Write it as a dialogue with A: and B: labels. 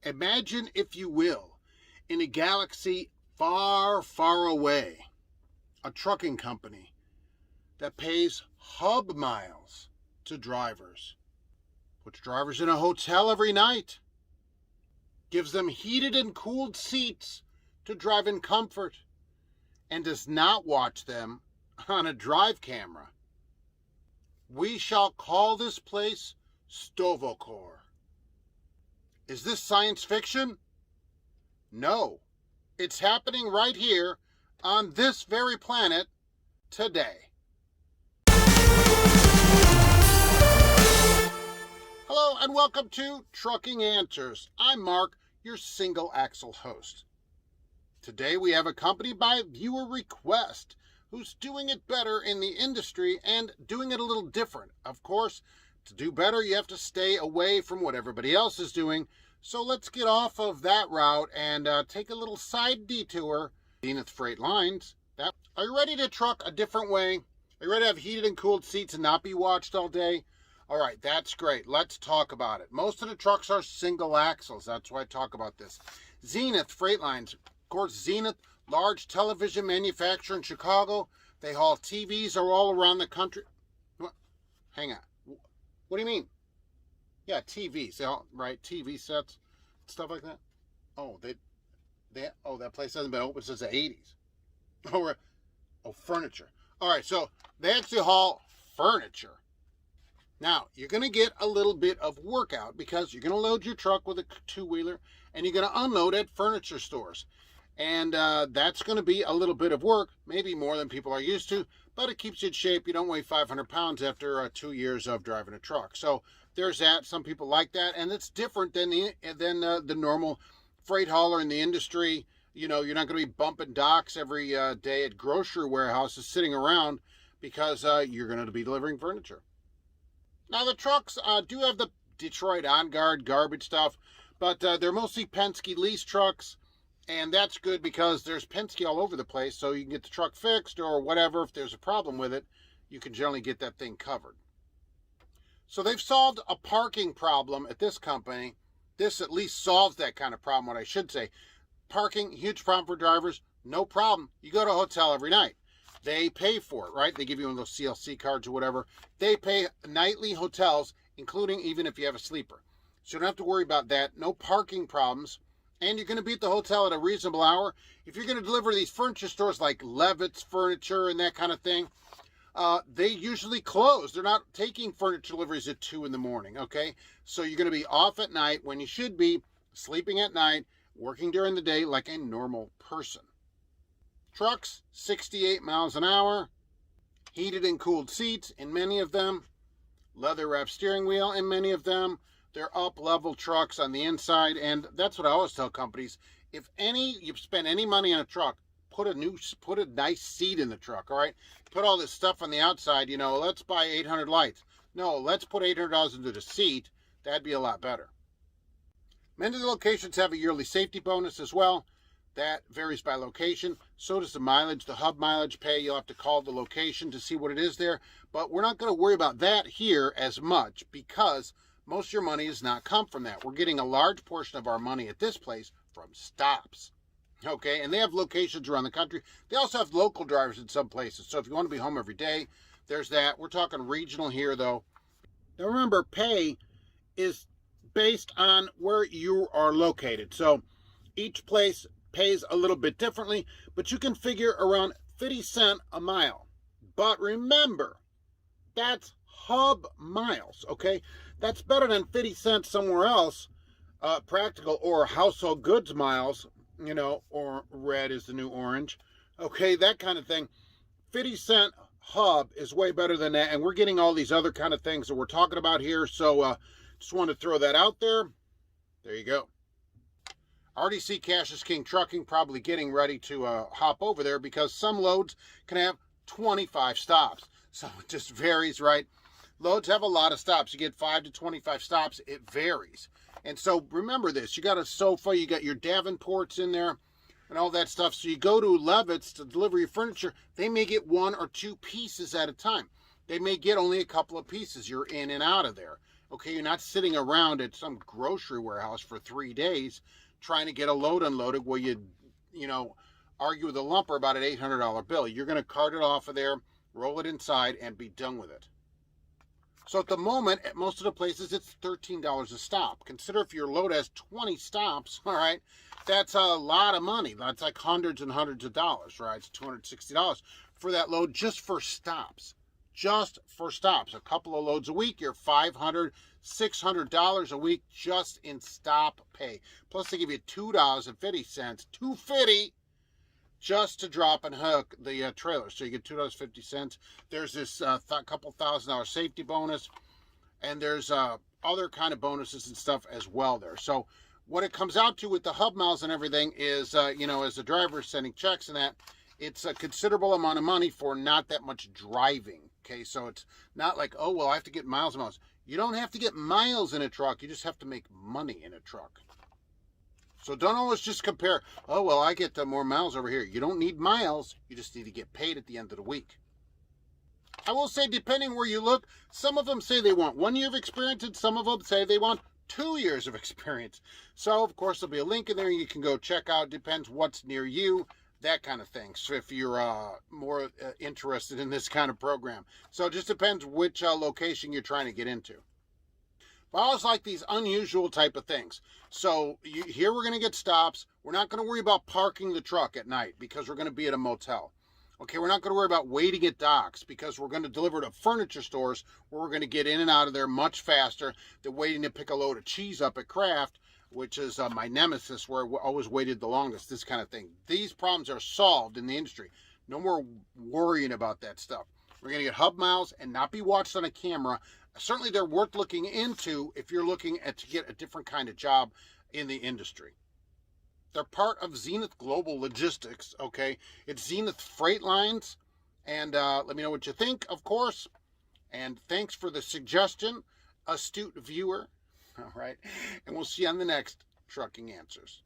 A: Imagine, if you will, in a galaxy far, far away, a trucking company that pays hub miles to drivers, puts drivers in a hotel every night, gives them heated and cooled seats to drive in comfort, and does not watch them on a drive camera. We shall call this place Stovokor. Is this science fiction? No. It's happening right here on this very planet today. Hello and welcome to Trucking Answers. I'm Mark, your single axle host. Today we have a company by viewer request who's doing it better in the industry and doing it a little different. Of course, to do better, you have to stay away from what everybody else is doing. So let's get off of that route and take a little side detour. Zenith Freight lines. Are you ready to truck a different way? Are you ready to have heated and cooled seats and not be watched all day? All right, that's great. Let's talk about it. Most of the trucks are single axles. That's why I talk about this. Zenith Freight lines. Of course, Zenith, large television manufacturer in Chicago. They haul TVs all around the country. Hang on. What do you mean? Yeah, TVs. Right, TV sets, stuff like that. Oh, that place hasn't been open since the 80s. Furniture. All right, so they actually haul furniture. Now, you're going to get a little bit of workout because you're going to load your truck with a two-wheeler and you're going to unload at furniture stores. And that's going to be a little bit of work, maybe more than people are used to, but it keeps you in shape. You don't weigh 500 pounds after 2 years of driving a truck. So there's that. Some people like that, and it's different than the normal freight hauler in the industry. You know, you're not going to be bumping docks every day at grocery warehouses sitting around because you're going to be delivering furniture. Now, the trucks do have the Detroit on-guard garbage stuff, but they're mostly Penske lease trucks. And that's good because there's Penske all over the place, so you can get the truck fixed or whatever. If there's a problem with it, you can generally get that thing covered. So they've solved a parking problem at this company. This at least solves that kind of problem, what I should say. Parking, huge problem for drivers, no problem. You go to a hotel every night. They pay for it, right? They give you one of those CLC cards or whatever. They pay nightly hotels, including even if you have a sleeper. So you don't have to worry about that. No parking problems. And you're going to be at the hotel at a reasonable hour. If you're going to deliver these furniture stores like Levitt's Furniture and that kind of thing, they usually close. They're not taking furniture deliveries at 2 in the morning, okay? So you're going to be off at night when you should be sleeping at night, working during the day like a normal person. Trucks, 68 miles an hour, heated and cooled seats in many of them, leather-wrapped steering wheel in many of them. They're up-level trucks on the inside, and that's what I always tell companies. If you spend any money on a truck, put a nice seat in the truck, all right? Put all this stuff on the outside, let's buy 800 lights. No, let's put $800 into the seat. That'd be a lot better. Many of the locations have a yearly safety bonus as well. That varies by location. So does the mileage, the hub mileage pay. You'll have to call the location to see what it is there. But we're not going to worry about that here as much because most of your money does not come from that. We're getting a large portion of our money at this place from stops. Okay, and they have locations around the country. They also have local drivers in some places. So if you want to be home every day, there's that. We're talking regional here, though. Now remember, pay is based on where you are located. So each place pays a little bit differently, but you can figure around 50 cents a mile. But remember, that's hub miles, okay? That's better than 50 cents somewhere else, practical or household goods miles, or red is the new orange, okay, that kind of thing. 50 cent hub is way better than that, and we're getting all these other kind of things that we're talking about here, so just wanted to throw that out there. There you go. I already see Cash is King Trucking probably getting ready to hop over there because some loads can have 25 stops, so it just varies, right? Loads have a lot of stops. You get 5 to 25 stops. It varies. And so remember this. You got a sofa. You got your Davenports in there and all that stuff. So you go to Levitt's to deliver your furniture. They may get 1 or 2 pieces at a time. They may get only a couple of pieces. You're in and out of there. Okay, you're not sitting around at some grocery warehouse for 3 days trying to get a load unloaded where you know, argue with a lumper about an $800 bill. You're going to cart it off of there, roll it inside, and be done with it. So at the moment, at most of the places, it's $13 a stop. Consider if your load has 20 stops, all right, that's a lot of money. That's like hundreds and hundreds of dollars, right? It's $260 for that load just for stops. Just for stops. A couple of loads a week, you're $500, $600 a week just in stop pay. Plus they give you $2.50, $2.50 just to drop and hook the trailer. So you get $2.50. There's this couple $1,000 safety bonus, and there's other kind of bonuses and stuff as well there. So what it comes out to with the hub miles and everything is, you know, as the driver is sending checks and that, it's a considerable amount of money for not that much driving. Okay, so it's not like, oh, well, I have to get miles and miles. You don't have to get miles in a truck. You just have to make money in a truck. So don't always just compare, oh, well, I get more miles over here. You don't need miles. You just need to get paid at the end of the week. I will say, depending where you look, some of them say they want 1 year of experience, and some of them say they want 2 years of experience. So, of course, there'll be a link in there you can go check out. Depends what's near you, that kind of thing. So if you're more interested in this kind of program. So it just depends which location you're trying to get into. But I always like these unusual type of things. So here we're going to get stops. We're not going to worry about parking the truck at night because we're going to be at a motel. Okay, we're not going to worry about waiting at docks because we're going to deliver to furniture stores where we're going to get in and out of there much faster than waiting to pick a load of cheese up at Kraft, which is my nemesis, where I always waited the longest, this kind of thing. These problems are solved in the industry. No more worrying about that stuff. We're going to get hub miles and not be watched on a camera. Certainly they're worth looking into if you're looking to get a different kind of job in the industry. They're part of Zenith Global Logistics, okay? It's Zenith Freight lines. And let me know what you think, of course. And thanks for the suggestion, astute viewer. All right. And we'll see you on the next Trucking Answers.